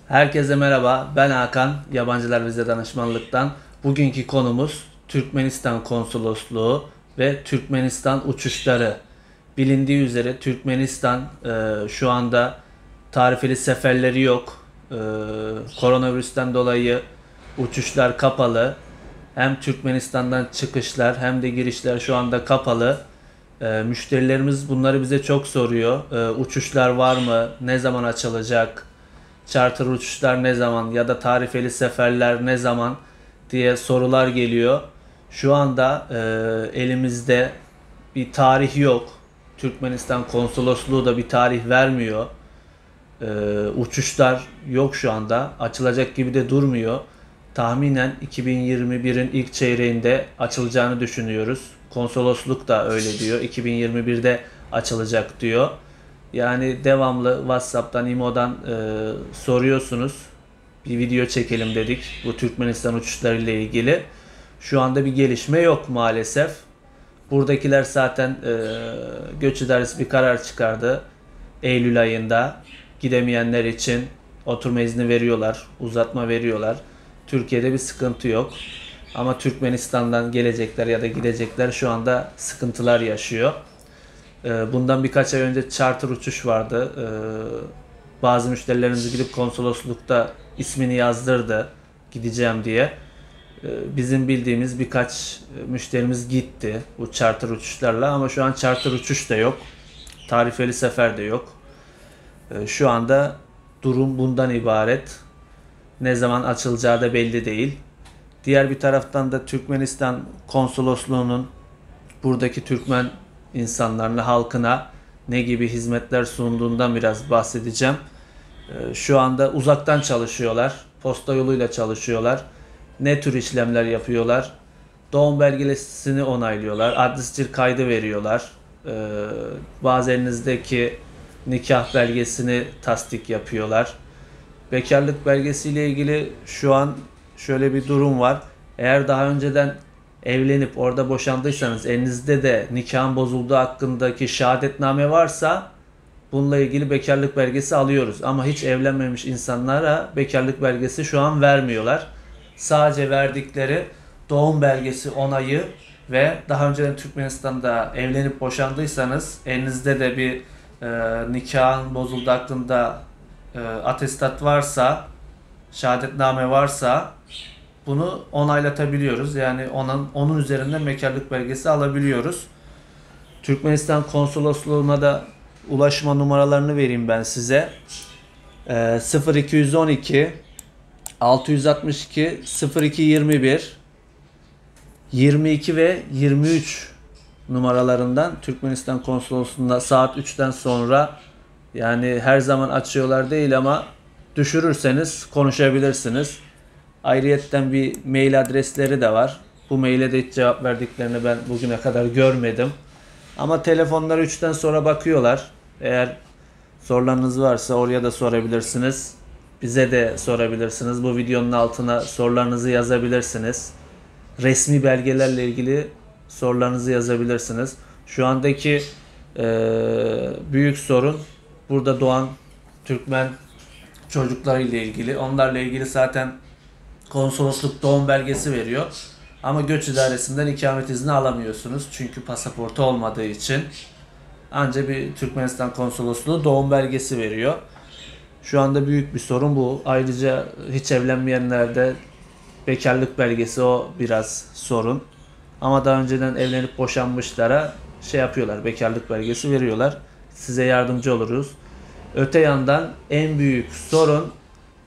Herkese merhaba, ben Hakan, Yabancılar Vize Danışmanlık'tan. Bugünkü konumuz Türkmenistan Konsolosluğu ve Türkmenistan uçuşları. Bilindiği üzere Türkmenistan şu anda tarifeli seferleri yok. Koronavirüsten dolayı uçuşlar kapalı. Hem Türkmenistan'dan çıkışlar hem de girişler şu anda kapalı. Müşterilerimiz bunları bize çok soruyor. Uçuşlar var mı? Ne zaman açılacak? Charter uçuşlar ne zaman ya da tarifeli seferler ne zaman diye sorular geliyor. Şu anda elimizde bir tarih yok. Türkmenistan konsolosluğu da bir tarih vermiyor. Uçuşlar yok şu anda. Açılacak gibi de durmuyor. Tahminen 2021'in ilk çeyreğinde açılacağını düşünüyoruz. Konsolosluk da öyle diyor. 2021'de açılacak diyor. Yani devamlı WhatsApp'tan, IMO'dan soruyorsunuz. Bir video çekelim dedik bu Türkmenistan uçuşları ile ilgili. Şu anda bir gelişme yok maalesef. Buradakiler zaten göç idaresi bir karar çıkardı. Eylül ayında gidemeyenler için oturma izni veriyorlar, uzatma veriyorlar. Türkiye'de bir sıkıntı yok. Ama Türkmenistan'dan gelecekler ya da gidecekler şu anda sıkıntılar yaşıyor. Bundan birkaç ay önce charter uçuş vardı. Bazı müşterilerimiz gidip konsoloslukta ismini yazdırdı gideceğim diye. Bizim bildiğimiz birkaç müşterimiz gitti bu charter uçuşlarla ama şu an charter uçuş da yok. Tarifeli sefer de yok. Şu anda durum bundan ibaret. Ne zaman açılacağı da belli değil. Diğer bir taraftan da Türkmenistan konsolosluğunun buradaki Türkmen insanlarına, halkına ne gibi hizmetler sunduğundan biraz bahsedeceğim. Şu anda uzaktan çalışıyorlar. Posta yoluyla çalışıyorlar. Ne tür işlemler yapıyorlar? Doğum belgesini onaylıyorlar. Adli sicil kaydı veriyorlar. Bazı elinizdeki nikah belgesini tasdik yapıyorlar. Bekarlık belgesiyle ilgili şu an şöyle bir durum var. Eğer daha önceden evlenip orada boşandıysanız elinizde de nikahın bozulduğu hakkındaki şehadetname varsa bununla ilgili bekarlık belgesi alıyoruz. Ama hiç evlenmemiş insanlara bekarlık belgesi şu an vermiyorlar. Sadece verdikleri doğum belgesi onayı ve daha önceden Türkmenistan'da evlenip boşandıysanız elinizde de bir nikahın bozulduğu hakkında atestat varsa, şehadetname varsa bunu onaylatabiliyoruz. Yani onun üzerinden bekarlık belgesi alabiliyoruz. Türkmenistan konsolosluğuna da ulaşma numaralarını vereyim ben size. 0212 662 0221 22 ve 23 numaralarından Türkmenistan konsolosluğunda saat 3'ten sonra, yani her zaman açıyorlar değil ama düşürürseniz konuşabilirsiniz. Ayrıyetten bir mail adresleri de var. Bu maile de hiç cevap verdiklerini ben bugüne kadar görmedim. Ama telefonları 3'ten sonra bakıyorlar. Eğer sorularınız varsa oraya da sorabilirsiniz. Bize de sorabilirsiniz. Bu videonun altına sorularınızı yazabilirsiniz. Resmi belgelerle ilgili sorularınızı yazabilirsiniz. Şu andaki büyük sorun burada doğan Türkmen çocukları ile ilgili. Onlarla ilgili zaten konsolosluk doğum belgesi veriyor. Ama göç idaresinden ikamet izni alamıyorsunuz. Çünkü pasaportu olmadığı için. Ancak bir Türkmenistan konsolosluğu doğum belgesi veriyor. Şu anda büyük bir sorun bu. Ayrıca hiç evlenmeyenlerde bekarlık belgesi, o biraz sorun. Ama daha önceden evlenip boşanmışlara şey yapıyorlar, bekarlık belgesi veriyorlar. Size yardımcı oluruz. Öte yandan en büyük sorun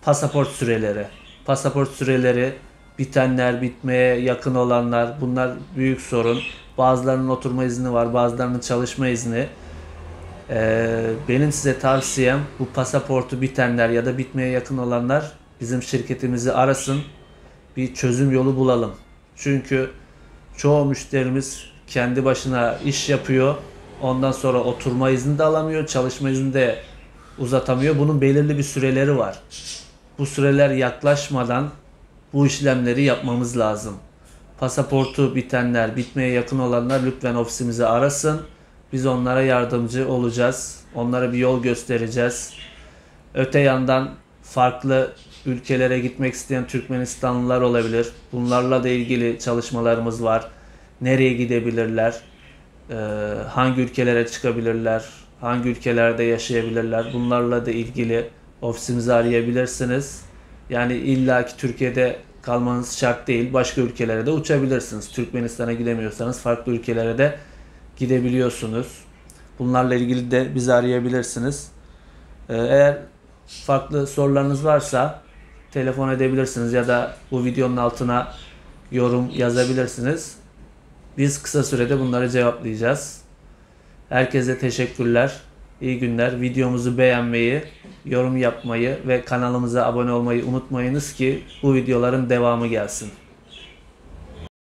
pasaport süreleri. Pasaport süreleri bitenler, bitmeye yakın olanlar, bunlar büyük sorun. Bazılarının oturma izni var, bazılarının çalışma izni. Benim size tavsiyem bu pasaportu bitenler ya da bitmeye yakın olanlar bizim şirketimizi arasın. Bir çözüm yolu bulalım. Çünkü çoğu müşterimiz kendi başına iş yapıyor. Ondan sonra oturma izni de alamıyor, çalışma izni de uzatamıyor. Bunun belirli bir süreleri var. Bu süreler yaklaşmadan bu işlemleri yapmamız lazım. Pasaportu bitenler, bitmeye yakın olanlar lütfen ofisimizi arasın. Biz onlara yardımcı olacağız. Onlara bir yol göstereceğiz. Öte yandan farklı ülkelere gitmek isteyen Türkmenistanlılar olabilir. Bunlarla da ilgili çalışmalarımız var. Nereye gidebilirler? Ee, Hangi ülkelere çıkabilirler? Hangi ülkelerde yaşayabilirler? Bunlarla da ilgili ofisimizi arayabilirsiniz. Yani illaki Türkiye'de kalmanız şart değil. Başka ülkelere de uçabilirsiniz. Türkmenistan'a gidemiyorsanız farklı ülkelere de gidebiliyorsunuz. Bunlarla ilgili de bizi arayabilirsiniz. Eğer farklı sorularınız varsa telefon edebilirsiniz ya da bu videonun altına yorum yazabilirsiniz. Biz kısa sürede bunları cevaplayacağız. Herkese teşekkürler. İyi günler. Videomuzu beğenmeyi, yorum yapmayı ve kanalımıza abone olmayı unutmayınız ki bu videoların devamı gelsin.